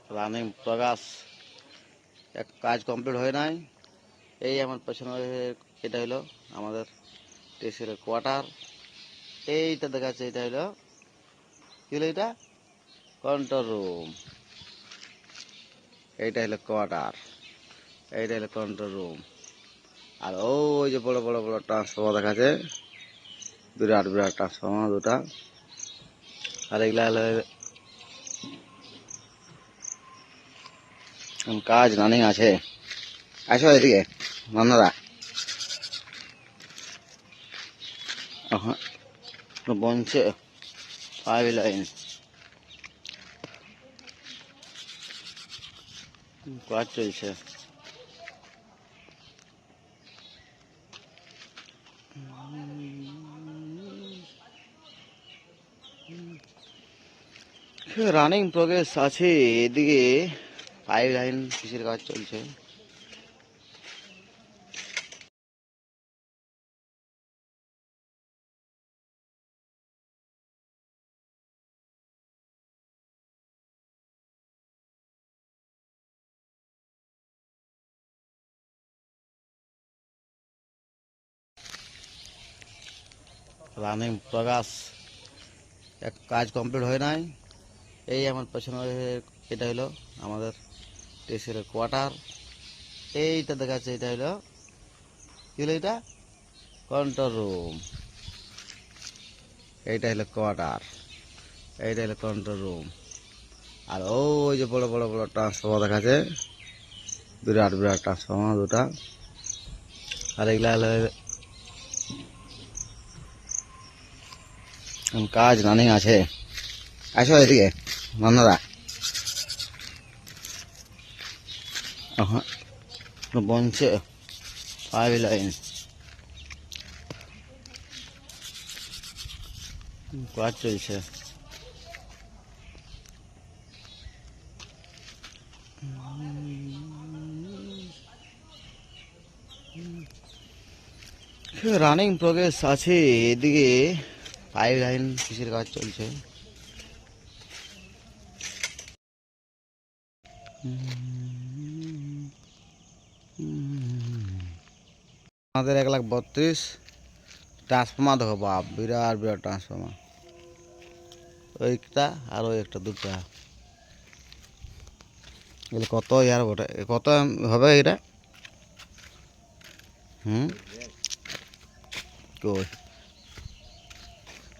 Running প্রকাশ এক কাজ complete হয় নাই। এই আমার পেছনে এটা হলো আমাদের টেসের কোয়ার্টার। এইটা দেখা যাচ্ছে, এটা হলো কি হলো, এটা কন্ট্রোল রুম। এইটা হলো কোয়ার্টার, এইটা হলো কন্ট্রোল রুম। আর ওই যে বড় বড় বড় ট্রান্সফর্মার দেখা যাচ্ছে, বিরাট বিরাট ট্রান্সফর্মার দুটা। আর এগুলা হলো কাজ রানিং আছে। আসো এদিকে মান্নাদা, বনছে 5 লাইন কাজ চলছে। রানিং প্রোগ্রেস আছে। এদিকে 5 লাইন কিসের কাজ চলছে। রানিং প্রকাশ এক কাজ কমপ্লিট হয় নাই। এই আমার পেছনে এটা হলো আমাদের টেসের কোয়ার্টার। এইটা দেখা যাচ্ছে, এটা হলো কি হলো, এটা কন্ট্রোল রুম। এইটা হলো কোয়ার্টার, এইটা হলো কন্ট্রোল রুম। আর ওই যে বড় বড় বড় ট্রান্সফর্মার দেখা যাচ্ছে, বিরাট বিরাট ট্রান্সফর্মার দুটা। আর এগুলা হলো কাজ রানিং আছে। আসো এদিকে মান্নাদা, বনছে 5 লাইন কাজ চলছে। রানিং প্রোগ্রেস আছে। এদিকে 5 লাইন কিসের কাজ চলছে। আমাদের 1,32,000 ট্রান্সফর্মার দেখো, বাপ বিরাট বিরাট ট্রান্সফর্মার। ওইটা আর ওই একটা দুটা এগুলো কত ইয়ার বটে, কত হবে এটা? কই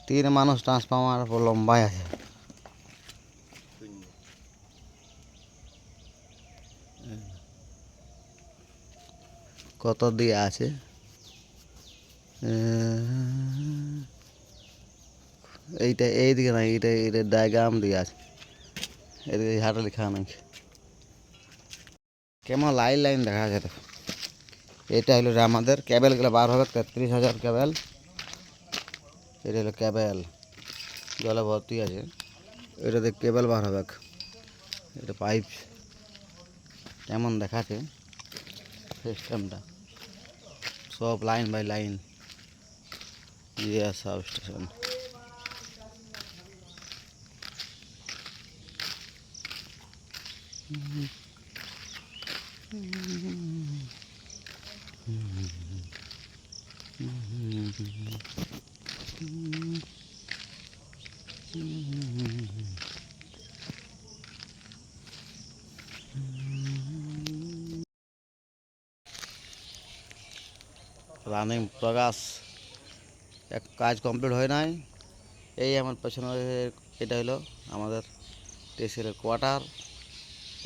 3 মানুষ ট্রান্সফর্মার লম্বাই আছে। কত দিয়ে আছে, এইটা এইদিকে না, এইটা এটা ডায়াগ্রাম দিয়ে আছে, এদিকে হাটে লেখা নাকি কেমন লাইন লাইন দেখা যাচ্ছে। দেখো এটা হলো আমাদের ক্যাবেলগুলো বার হবে, 33,000 ক্যাবেল। এটা হলো ক্যাবেল, জলে ভর্তি আছে। এটাতে কেবল বার হবে, এটা পাইপ কেমন দেখাচ্ছে সিস্টেমটা, সব লাইন বাই লাইন। ইয়ে সাব স্টেশন। রানিং প্রকাশ এক কাজ কমপ্লিট হয় নাই। এই আমার পেছনে এটা হলো আমাদের টেসের কোয়ার্টার।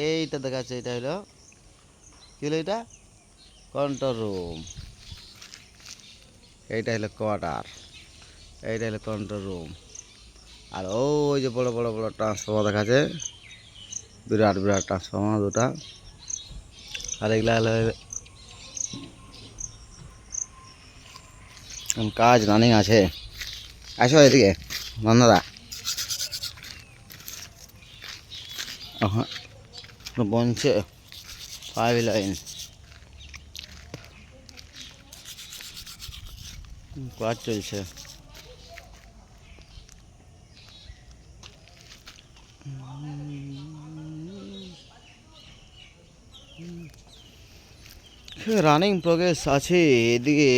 এইটা দেখা যাচ্ছে, এটা হলো কি হলো, এটা কন্ট্রোল রুম। এইটা হলো কোয়ার্টার, এইটা হলো কন্ট্রোল রুম। আর ওই যে বড় বড় বড় ট্রান্সফর্মার দেখা যাচ্ছে, বিরাট বিরাট ট্রান্সফর্মার দুটা। আর এগুলা হলো কাজ রানিং আছে। আসো এদিকে মান্নাদা, বনছে 5 লাইন কাজ চলছে। রানিং প্রোগ্রেস আছে। এদিকে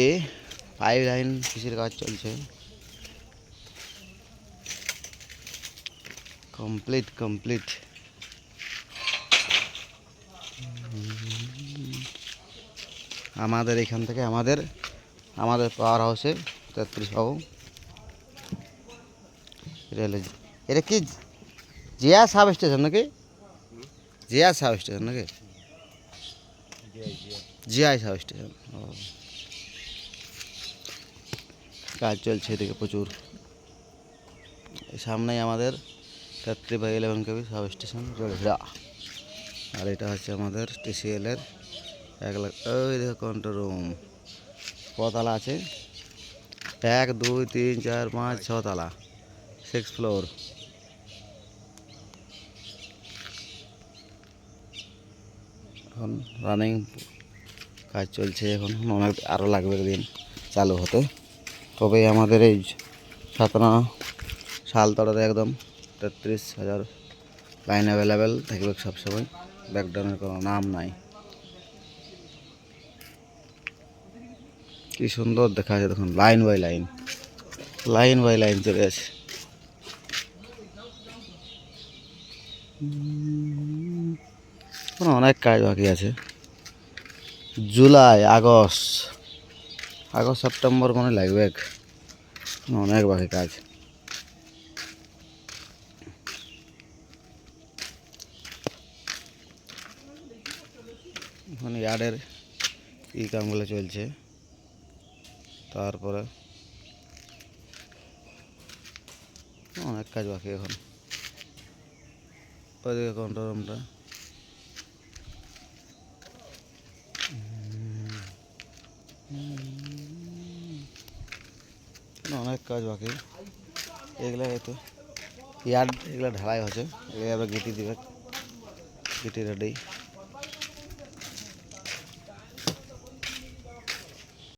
পাইপ লাইন কিসের কাজ চলছে, কমপ্লিট কমপ্লিট। আমাদের এখান থেকে আমাদের পাওয়ার হাউসে 33 বাবু। এটা কি জিয়া সাব স্টেশন নাকি? জিয়া সাব স্টেশন নাকি? GI substation. ও, কাজ চলছে এদিকে প্রচুর। সামনেই আমাদের 33/11 কেবি সাব স্টেশন জলঝা। আর এটা হচ্ছে আমাদের TCL এর 1 লাখ। ওই দেখো কন্ট্রোল রুম, কতলা আছে? 1 2 3 4 5 6 তলা, 6 ফ্লোর। এখন রানিং কাজ চলছে, এখন অনেক আরও লাগবে দিন চালু হতে। তবে আমাদের এই ছাতনা শালতলাতে একদম 33,000 লাইন অ্যাভেলেবেল থাকবে সবসময়, ব্যাকডাউনের কোনো নাম নাই। কি সুন্দর দেখা যাচ্ছে দেখুন, line by line, line by line চলে আছে। অনেক কাজ বাকি আছে। জুলাই আগস্ট সেপ্টেম্বর মানে লাগবে, অনেক বাকি কাজ। এখন ইয়ার্ডের এই কামগুলো চলছে, তারপরে অনেক কাজ বাকি এখন। ওইদিকে কন্ট্রোল রুমটা, অনেক কাজ বাকি। এগুলো হয়তো ইয়ার্ড, এগুলো ঢালাই হচ্ছে, এগুলো আবার গিটি দিবে, গিটি রেডি।